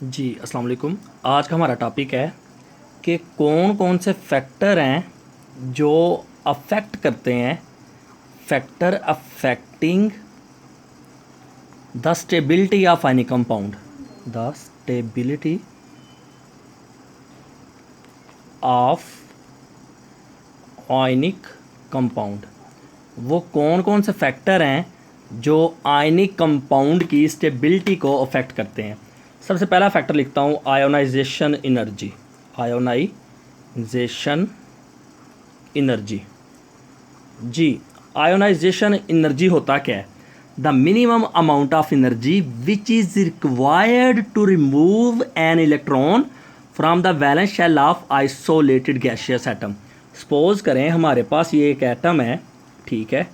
जी अस्सलाम वालेकुम। आज का हमारा टॉपिक है कि कौन कौन से फैक्टर हैं जो अफेक्ट करते हैं, factor affecting the stability of any compound, the stability of ionic compound. वो कौन कौन से फैक्टर हैं जो आयनिक कंपाउंड की स्टेबिलिटी को अफेक्ट करते हैं। सबसे पहला फैक्टर लिखता हूँ आयोनाइजेशन एनर्जी। आयोनाइजेशन एनर्जी जी, आयोनाइजेशन एनर्जी होता क्या है? The minimum amount of energy which is required to remove an electron from the valence shell of isolated gaseous atom. Suppose करें हमारे पास ये एक एटम है, ठीक है,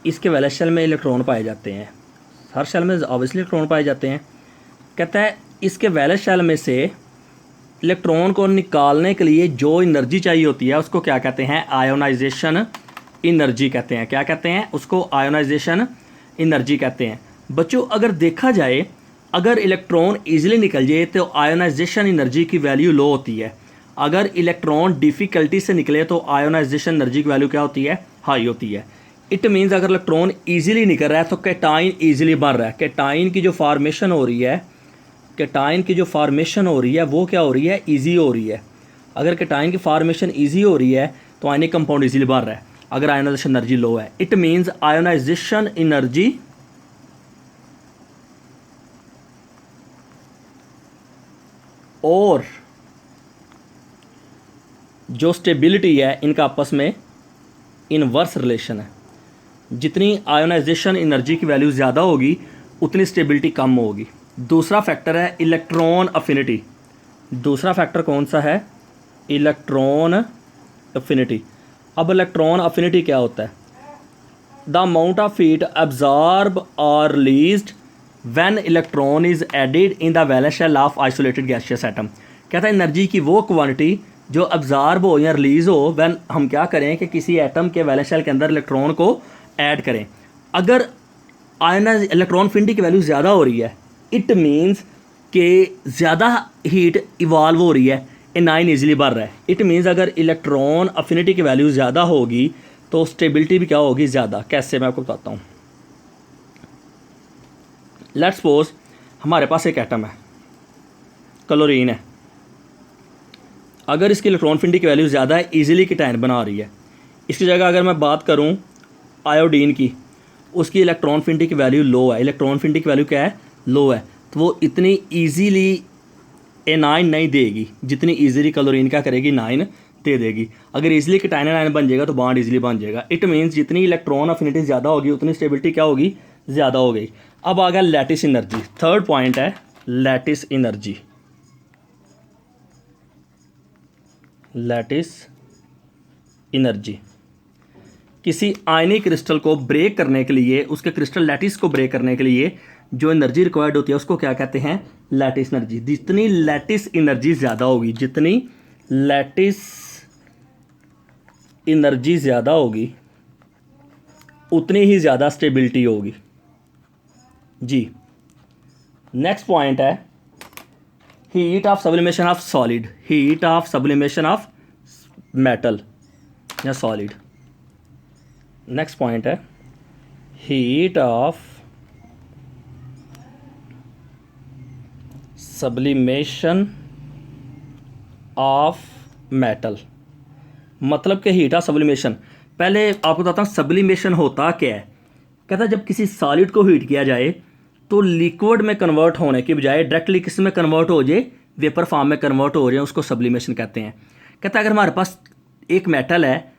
इसके वैलेंस शेल में इलेक्ट्रॉन पाए जाते हैं। हर शेल में ऑब्वियसली इलेक्ट्रॉन पाए जाते हैं। कहता है इसके वैलेंस शेल में से इलेक्ट्रॉन को निकालने के लिए जो एनर्जी चाहिए होती है उसको क्या कहते हैं? आयोनाइजेशन एनर्जी कहते हैं। क्या कहते हैं उसको? आयोनाइजेशन एनर्जी कहते हैं। बच्चों अगर देखा जाए, अगर इलेक्ट्रॉन ईजिली निकल जाए तो आयोनाइजेशन एनर्जी की वैल्यू लो होती है। अगर इलेक्ट्रॉन डिफ़िकल्टी से निकले तो आयोनाइजेशन एनर्जी की वैल्यू क्या होती है? हाई होती है। इट मीन्स अगर इलेक्ट्रॉन ईजिली निकल रहा है तो कैटाइन ईजिली बन रहा है। कैटाइन की जो फार्मेशन हो रही है, कैटाइन की जो फार्मेशन हो रही है वो क्या हो रही है? ईजी हो रही है। अगर कैटाइन की फार्मेशन ईजी हो रही है तो आयनिक कंपाउंड ईजिली बन रहा है। अगर आयोनाइजेशन एनर्जी लो है, इट मीन्स आयोनाइजेशन एनर्जी और जो स्टेबिलिटी है इनका आपस में इनवर्स रिलेशन है। जितनी आयोनाइजेशन एनर्जी की वैल्यू ज़्यादा होगी उतनी स्टेबिलिटी कम होगी। दूसरा फैक्टर है इलेक्ट्रॉन अफिनिटी। दूसरा फैक्टर कौन सा है? Electron affinity. अब इलेक्ट्रॉन अफिनिटी क्या होता है? The amount of heat absorb और released when electron is added in the valence shell of isolated gaseous atom. कहता है एनर्जी की वो क्वांटिटी जो अब्जॉर्ब हो या रिलीज हो व्हेन हम क्या करें कि किसी एटम के वैलेंस शेल के अंदर इलेक्ट्रॉन को ऐड करें। अगर आयनाइज इलेक्ट्रॉन अफिनिटी की वैल्यू ज़्यादा हो रही है, इट मीन्स कि ज़्यादा हीट इवॉल्व हो रही है, एनाइन ईजिली बढ़ रहा है। इट मीन्स अगर इलेक्ट्रॉन अफिनिटी की वैल्यू ज़्यादा होगी तो स्टेबिलिटी भी क्या होगी? ज़्यादा। कैसे? मैं आपको बताता हूँ। लेट्स सपोज हमारे पास एक एटम है, क्लोरीन है। अगर इसकी इलेक्ट्रॉन अफिनिटी की वैल्यू ज़्यादा है, ईजिली कैटायन बना रही है। इसकी जगह अगर मैं बात करूँ आयोडीन की, उसकी इलेक्ट्रॉन अफिनिटी की वैल्यू लो है। इलेक्ट्रॉन अफिनिटी की वैल्यू क्या है? लो है। तो वो इतनी ईजीली एनाइन नहीं देगी जितनी ईजिली क्लोरीन क्या करेगी? नाइन दे देगी। अगर ईजिली कैटायन एनाइन बन जाएगा तो बॉन्ड ईजिली बन जाएगा। इट मीन्स जितनी इलेक्ट्रॉन अफिनिटी ज़्यादा होगी उतनी स्टेबिलिटी क्या होगी? ज़्यादा हो गई। अब आ गया लैटिस एनर्जी। थर्ड पॉइंट है लैटिस एनर्जी। लैटिस एनर्जी किसी आयनिक क्रिस्टल को ब्रेक करने के लिए, उसके क्रिस्टल लैटिस को ब्रेक करने के लिए जो एनर्जी रिक्वायर्ड होती है उसको क्या कहते हैं? Lattice energy. जितनी लैटिस एनर्जी ज़्यादा होगी, जितनी लैटिस एनर्जी ज़्यादा होगी उतनी ही ज़्यादा स्टेबिलिटी होगी जी। नेक्स्ट पॉइंट है heat of sublimation of solid. Heat of sublimation of metal या सॉलिड। नेक्स्ट पॉइंट है heat of sublimation of metal. मतलब कि हीट ऑफ सब्लिमेशन, पहले आपको बताता हूँ सब्लिमेशन होता क्या है। कहता है जब किसी सॉलिड को हीट किया जाए तो लिक्विड में कन्वर्ट होने की बजाय डायरेक्टली किस में कन्वर्ट हो जाए? वेपर फॉर्म में कन्वर्ट हो जाए, उसको सब्लिमेशन कहते हैं। कहता है अगर हमारे पास एक मेटल है,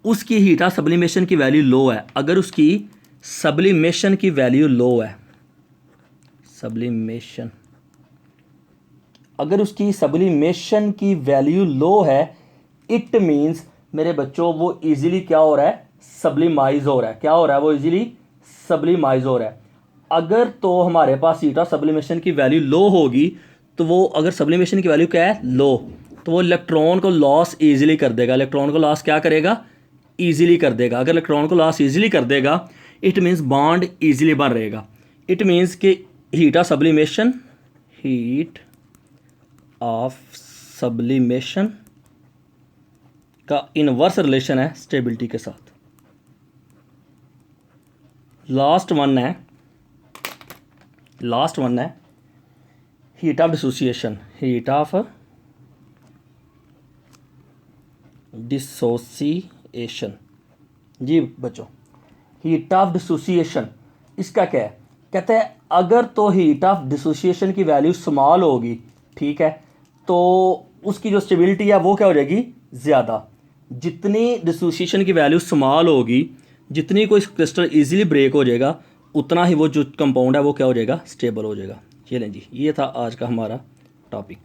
उसकी हीट ऑफ सब्लिमेशन की वैल्यू लो है। अगर उसकी सब्लिमेशन की वैल्यू लो है, सब्लिमेशन, अगर उसकी सब्लिमेशन की वैल्यू लो है, इट मीन्स मेरे बच्चों वो इजीली क्या हो रहा है? सब्लिमाइज हो रहा है। क्या हो रहा है? वो इजीली सब्लिमाइज हो रहा है। अगर तो हमारे पास हीट ऑफ सब्लिमेशन की वैल्यू लो होगी तो वो, अगर सब्लिमेशन की वैल्यू क्या है? लो, तो वो इलेक्ट्रॉन को लॉस ईजिली कर देगा। इलेक्ट्रॉन को लॉस क्या करेगा? ईजिली कर देगा। अगर इलेक्ट्रॉन को लॉस ईजिली कर देगा इट मीन्स बॉन्ड ईजिली बन रहेगा। इट मीन्स कि heat of sublimation, heat of sublimation का इनवर्स रिलेशन है स्टेबिलिटी के साथ। लास्ट वन है heat of dissociation. Heat of dissociation जी बच्चों, हीट ऑफ डिसोसिएशन इसका क्या है? कहते हैं अगर तो हीट ऑफ डिसोसिएशन की वैल्यू स्मॉल होगी, ठीक है, तो उसकी जो स्टेबिलिटी है वो क्या हो जाएगी? ज़्यादा। जितनी डिसोसिएशन की वैल्यू स्मॉल होगी, जितनी कोई क्रिस्टल इजीली ब्रेक हो जाएगा, उतना ही वो जो कंपाउंड है वो क्या हो जाएगा? स्टेबल हो जाएगा। चलें जी, ये था आज का हमारा टॉपिक।